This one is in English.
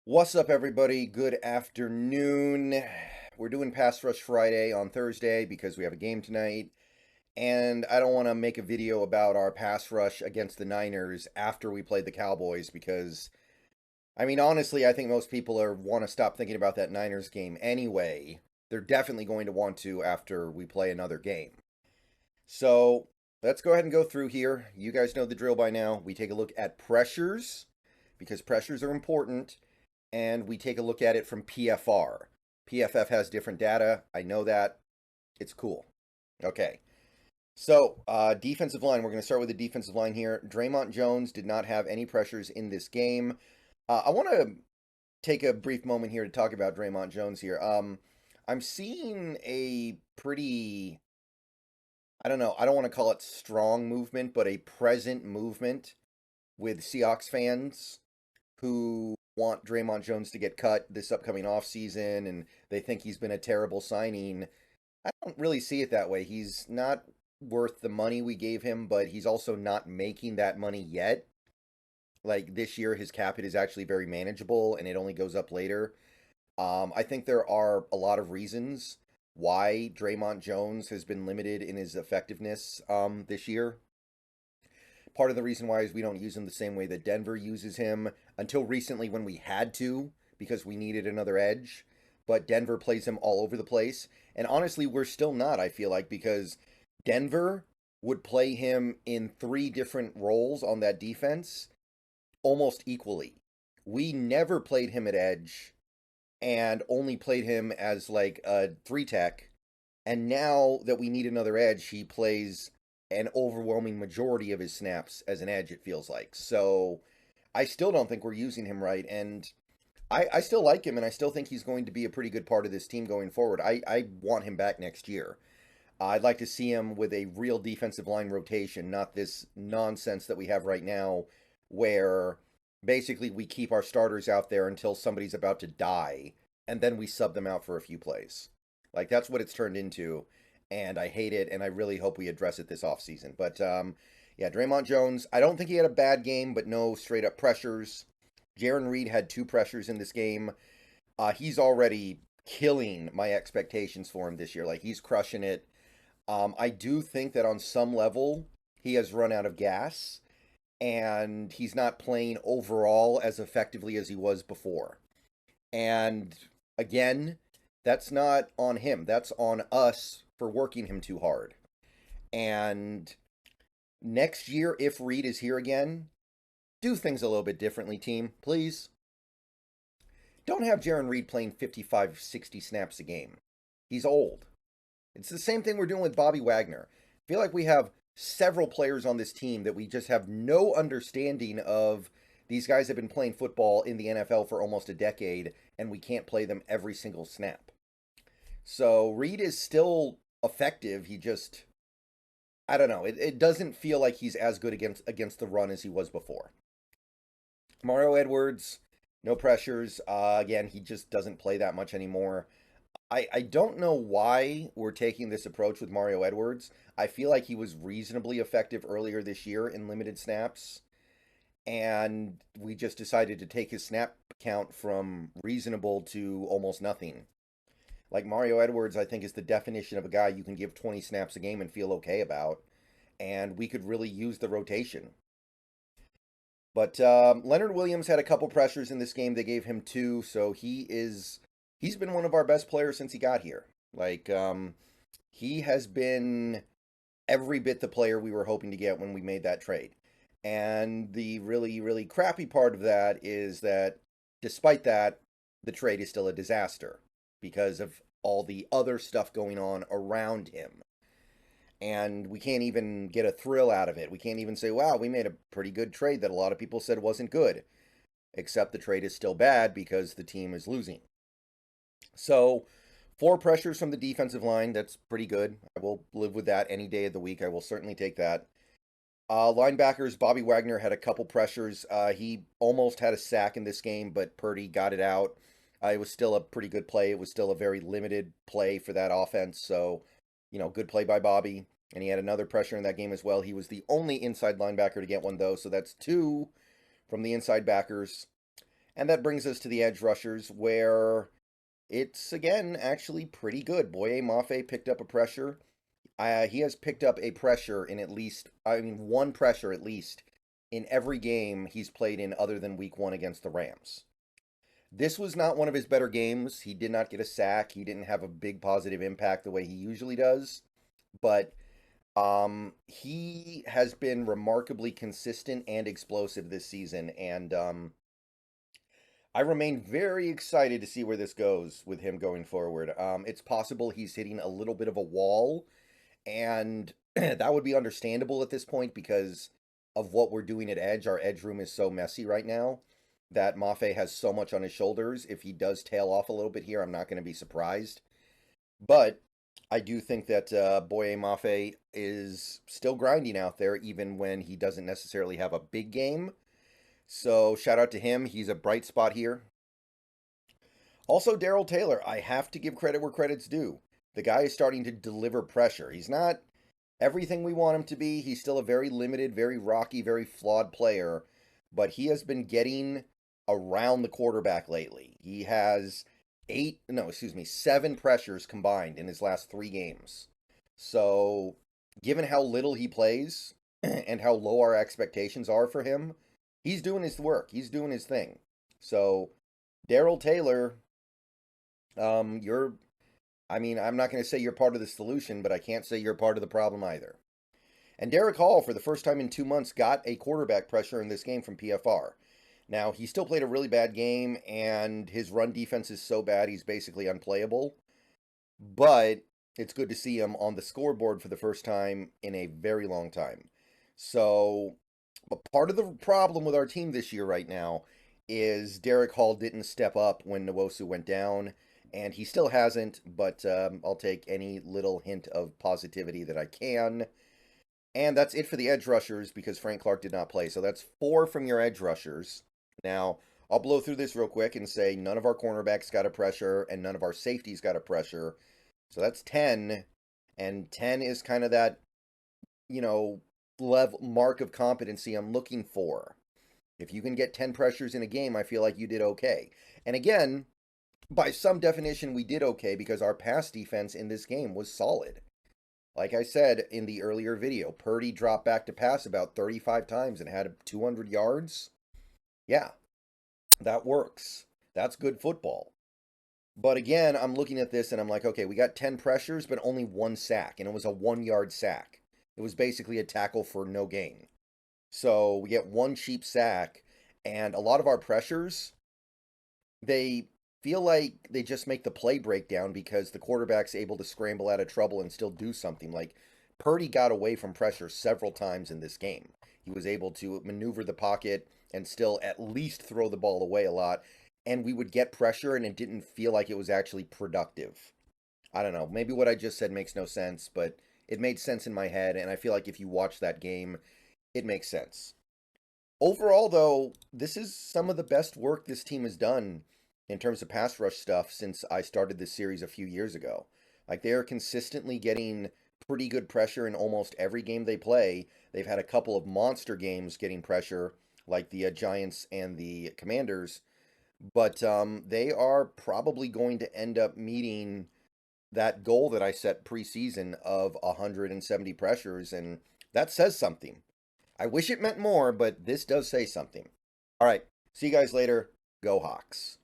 What's up, everybody? Good afternoon. We're doing Pass Rush Friday on Thursday because we have a game tonight. And I don't want to make a video about our pass rush against the Niners after we played the Cowboys because, honestly, I think most people want to stop thinking about that Niners game anyway. They're definitely going to want to after we play another game. So let's go ahead and go through here. You guys know the drill by now. We take a look at pressures because pressures are important, and we take a look at it from PFR. PFF has different data. I know that. It's cool. Okay. So, defensive line. We're going to start with the defensive line here. Dre'Mont Jones did not have any pressures in this game. I want to take a brief moment here to talk about Dre'Mont Jones here. I'm seeing a pretty, I don't know, I don't want to call it strong movement, but a present movement with Seahawks fans who want Dre'Mont Jones to get cut this upcoming offseason, and they think he's been a terrible signing. I don't really see it that way. He's not worth the money we gave him, but he's also not making that money yet. Like this year, his cap hit is actually very manageable, and it only goes up later. I think there are a lot of reasons why Dre'Mont Jones has been limited in his effectiveness this year. Part of the reason why is we don't use him the same way that Denver uses him until recently when we had to because we needed another edge. But Denver plays him all over the place. And honestly, we're still not, I feel like, because Denver would play him in three different roles on that defense almost equally. We never played him at edge and only played him as like a three tech. And now that we need another edge, he plays an overwhelming majority of his snaps as an edge, it feels like. So I still don't think we're using him right. And I still like him, and I still think he's going to be a pretty good part of this team going forward. I want him back next year. I'd like to see him with a real defensive line rotation, not this nonsense that we have right now where basically we keep our starters out there until somebody's about to die, and then we sub them out for a few plays. Like, that's what it's turned into, and I hate it, and I really hope we address it this offseason. But, yeah, Dre'Mont Jones, I don't think he had a bad game, but no straight-up pressures. Jarran Reed had 2 pressures in this game. He's already killing my expectations for him this year. Like, he's crushing it. I do think that on some level, he has run out of gas, and he's not playing overall as effectively as he was before. And again, that's not on him. That's on us for working him too hard. And next year, if Reed is here again, do things a little bit differently, team, please. Don't have Jarran Reed playing 55, 60 snaps a game. He's old. It's the same thing we're doing with Bobby Wagner. I feel like we have several players on this team that we just have no understanding of. These guys have been playing football in the NFL for almost a decade, and we can't play them every single snap. So Reed is still effective. He just, I don't know. It doesn't feel like he's as good against the run as he was before. Mario Edwards, no pressures. Again, he just doesn't play that much anymore. I don't know why we're taking this approach with Mario Edwards. I feel like he was reasonably effective earlier this year in limited snaps, and we just decided to take his snap count from reasonable to almost nothing. Like Mario Edwards, I think, is the definition of a guy you can give 20 snaps a game and feel okay about, and we could really use the rotation. But Leonard Williams had a couple pressures in this game. They gave him 2, so he's been one of our best players since he got here. Like he has been every bit the player we were hoping to get when we made that trade. And the really, really crappy part of that is that despite that, the trade is still a disaster because of all the other stuff going on around him. And we can't even get a thrill out of it. We can't even say, wow, we made a pretty good trade that a lot of people said wasn't good. Except the trade is still bad because the team is losing. So, 4 pressures from the defensive line. That's pretty good. I will live with that any day of the week. I will certainly take that. Linebackers, Bobby Wagner had a couple pressures. He almost had a sack in this game, but Purdy got it out. It was still a pretty good play. It was still a very limited play for that offense. So, good play by Bobby. And he had another pressure in that game as well. He was the only inside linebacker to get one, though. So that's 2 from the inside backers. And that brings us to the edge rushers, where it's, again, actually pretty good. Boye Mafe picked up a pressure. He has picked up a pressure in at least, one pressure at least, in every game he's played in other than week 1 against the Rams. This was not one of his better games. He did not get a sack. He didn't have a big positive impact the way he usually does. But he has been remarkably consistent and explosive this season. And I remain very excited to see where this goes with him going forward. It's possible he's hitting a little bit of a wall. And that would be understandable at this point because of what we're doing at edge. Our edge room is so messy right now that Mafe has so much on his shoulders. If he does tail off a little bit here, I'm not going to be surprised. But I do think that Boye Mafe is still grinding out there, even when he doesn't necessarily have a big game. So shout out to him. He's a bright spot here. Also, Darrell Taylor. I have to give credit where credit's due. The guy is starting to deliver pressure. He's not everything we want him to be. He's still a very limited, very rocky, very flawed player. But he has been getting around the quarterback lately. He has 7 pressures combined in his last 3 games. So, given how little he plays and how low our expectations are for him, he's doing his work. He's doing his thing. So, Darrell Taylor, I'm not going to say you're part of the solution, but I can't say you're part of the problem either. And Derek Hall, for the first time in 2 months, got a quarterback pressure in this game from PFR. Now, he still played a really bad game, and his run defense is so bad he's basically unplayable. But it's good to see him on the scoreboard for the first time in a very long time. So, but part of the problem with our team this year right now is Derek Hall didn't step up when Nwosu went down, and he still hasn't, but I'll take any little hint of positivity that I can. And that's it for the edge rushers because Frank Clark did not play. So that's 4 from your edge rushers. Now, I'll blow through this real quick and say none of our cornerbacks got a pressure and none of our safeties got a pressure. So that's 10. And 10 is kind of that, level mark of competency I'm looking for. If you can get 10 pressures in a game, I feel like you did okay. And again, by some definition, we did okay because our pass defense in this game was solid. Like I said in the earlier video, Purdy dropped back to pass about 35 times and had 200 yards. Yeah, that works. That's good football. But again, I'm looking at this and I'm like, okay, we got 10 pressures, but only 1 sack. And it was a 1-yard sack. It was basically a tackle for no gain. So we get 1 cheap sack. And a lot of our pressures, they feel like they just make the play breakdown because the quarterback's able to scramble out of trouble and still do something. Like, Purdy got away from pressure several times in this game. He was able to maneuver the pocket and still at least throw the ball away a lot. And we would get pressure and it didn't feel like it was actually productive. I don't know. Maybe what I just said makes no sense, but it made sense in my head. And I feel like if you watch that game, it makes sense. Overall, though, this is some of the best work this team has done in terms of pass rush stuff since I started this series a few years ago. Like, they are consistently getting pretty good pressure in almost every game they play. They've had a couple of monster games getting pressure, like the Giants and the Commanders. But they are probably going to end up meeting that goal that I set preseason of 170 pressures, and that says something. I wish it meant more, but this does say something. All right, see you guys later. Go Hawks.